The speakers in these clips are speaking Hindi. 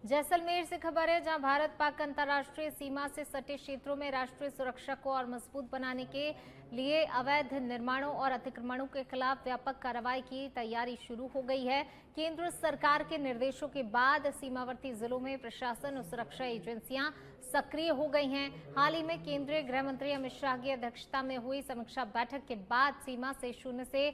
जैसलमेर से खबर है, जहां भारत पाक अंतर्राष्ट्रीय सीमा से सटे क्षेत्रों में राष्ट्रीय सुरक्षा को और मजबूत बनाने के लिए अवैध निर्माणों और अतिक्रमणों के खिलाफ व्यापक कार्रवाई की तैयारी शुरू हो गई है। केंद्र सरकार के निर्देशों के बाद सीमावर्ती जिलों में प्रशासन और सुरक्षा एजेंसियां सक्रिय हो गई हैं। हाल ही में केंद्रीय गृह मंत्री अमित शाह की अध्यक्षता में हुई समीक्षा बैठक के बाद सीमा से 0 से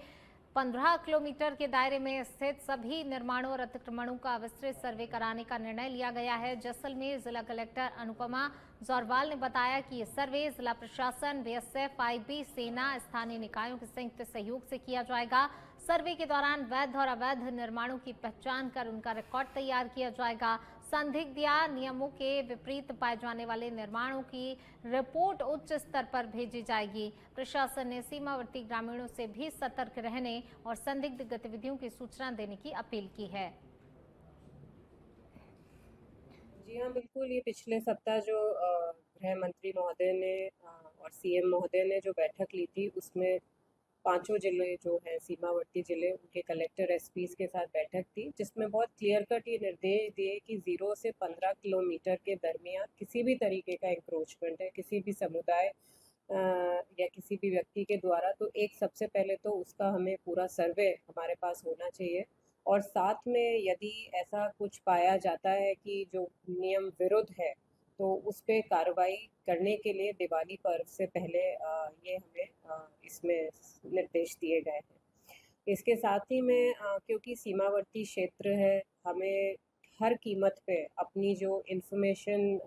15 किलोमीटर के दायरे में स्थित सभी निर्माणों और अतिक्रमणों का विस्तृत सर्वे कराने का निर्णय लिया गया है। जैसलमेर जिला कलेक्टर अनुपमा जोरवाल ने बताया कि ये सर्वे जिला प्रशासन, बीएसएफ, आईबी, सेना, स्थानीय निकायों के संयुक्त सहयोग से किया जाएगा। सर्वे के दौरान वैध और अवैध निर्माणों की पहचान कर उनका रिकॉर्ड तैयार किया जाएगा। संदिग्ध या नियमों के विपरीत पाए जाने वाले निर्माणों की रिपोर्ट उच्च स्तर पर भेजी जाएगी। प्रशासन ने सीमावर्ती ग्रामीणों से भी सतर्क रहने और संदिग्ध गतिविधियों की सूचना देने की अपील की है। जी हाँ, बिल्कुल। ये पिछले सप्ताह जो गृह मंत्री महोदय ने और सीएम महोदय ने जो बैठक ली थी, उसमें पांचों जिले जो हैं सीमावर्ती जिले, उनके कलेक्टर एसपीज के साथ बैठक थी, जिसमें बहुत क्लियर कट ये निर्देश दिए कि 0 से 15 किलोमीटर के दरमियान किसी भी तरीके का इंक्रोचमेंट है किसी भी समुदाय या किसी भी व्यक्ति के द्वारा, तो एक सबसे पहले तो उसका हमें पूरा सर्वे हमारे पास होना चाहिए। और साथ में यदि ऐसा कुछ पाया जाता है कि जो नियम विरुद्ध है, तो उस पे कार्रवाई करने के लिए दिवाली पर्व से पहले ये हमें इसमें निर्देश दिए गए हैं। इसके साथ ही में क्योंकि सीमावर्ती क्षेत्र है, हमें हर कीमत पे अपनी जो इंफॉर्मेशन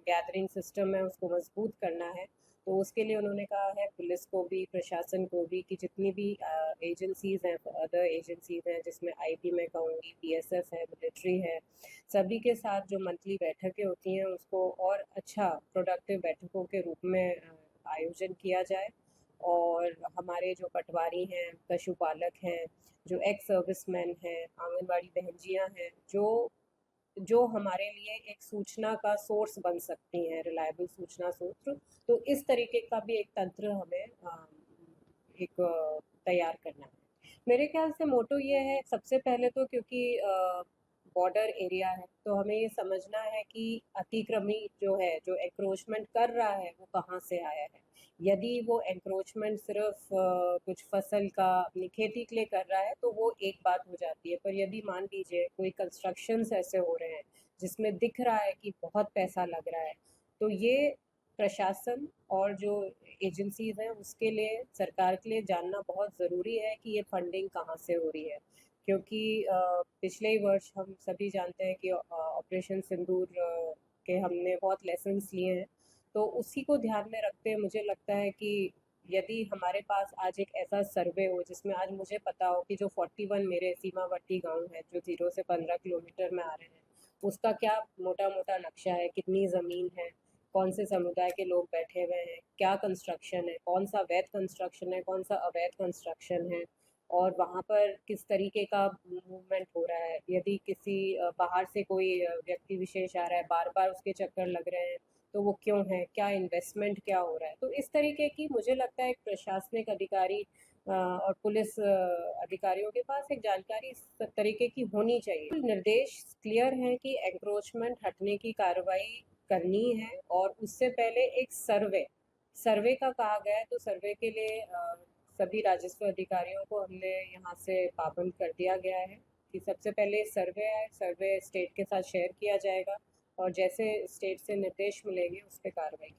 गैदरिंग सिस्टम है उसको मजबूत करना है। तो उसके लिए उन्होंने कहा है पुलिस को भी, प्रशासन को भी, कि जितनी भी एजेंसीज़ हैं, अदर एजेंसीज़ हैं, जिसमें आईबी मैं कहूँगी, बीएसएफ है, मिलिट्री है, सभी के साथ जो मंथली बैठकें होती हैं उसको और अच्छा प्रोडक्टिव बैठकों के रूप में आयोजन किया जाए। और हमारे जो पटवारी हैं, पशुपालक हैं, जो एक्स सर्विसमैन हैं, आंगनबाड़ी बहनजियाँ हैं, जो जो हमारे लिए एक सूचना का सोर्स बन सकती हैं, रिलायबल सूचना सोर्स, तो इस तरीके का भी एक तंत्र हमें एक तैयार करना है। मेरे ख्याल से मोटो ये है, सबसे पहले तो क्योंकि बॉर्डर एरिया है, तो हमें ये समझना है कि अतिक्रमी जो है, जो एंक्रोचमेंट कर रहा है, वो कहाँ से आया है। यदि वो एंक्रोचमेंट सिर्फ कुछ फसल का अपनी खेती के लिए कर रहा है, तो वो एक बात हो जाती है। पर यदि मान लीजिए कोई कंस्ट्रक्शंस ऐसे हो रहे हैं जिसमें दिख रहा है कि बहुत पैसा लग रहा है, तो ये प्रशासन और जो एजेंसीज हैं उसके लिए, सरकार के लिए जानना बहुत ज़रूरी है कि ये फंडिंग कहाँ से हो रही है। क्योंकि पिछले ही वर्ष हम सभी जानते हैं कि ऑपरेशन सिंदूर के हमने बहुत लेसन्स लिए हैं। तो उसी को ध्यान में रखते हुए मुझे लगता है कि यदि हमारे पास आज एक ऐसा सर्वे हो जिसमें आज मुझे पता हो कि जो 41 मेरे सीमावर्ती गांव हैं जो 0 से 15 किलोमीटर में आ रहे हैं, उसका क्या मोटा मोटा नक्शा है, कितनी ज़मीन है, कौन से समुदाय के लोग बैठे हुए हैं, क्या कंस्ट्रक्शन है, कौन सा वैध कंस्ट्रक्शन है, कौन सा अवैध कंस्ट्रक्शन है, और वहाँ पर किस तरीके का मूवमेंट हो रहा है। यदि किसी बाहर से कोई व्यक्ति विशेष आ रहा है, बार बार उसके चक्कर लग रहे हैं, तो वो क्यों है, क्या इन्वेस्टमेंट क्या हो रहा है। तो इस तरीके की मुझे लगता है एक प्रशासनिक अधिकारी और पुलिस अधिकारियों के पास एक जानकारी इस तरीके की होनी चाहिए। निर्देश क्लियर हैं कि एंक्रोचमेंट हटने की कार्रवाई करनी है, और उससे पहले एक सर्वे सर्वे का कहा गया है। तो सर्वे के लिए सभी राजस्व अधिकारियों को हमने यहाँ से पाबंद कर दिया गया है कि सबसे पहले सर्वे है, सर्वे स्टेट के साथ शेयर किया जाएगा, और जैसे स्टेट से निर्देश मिलेंगे उस पर कार्रवाई की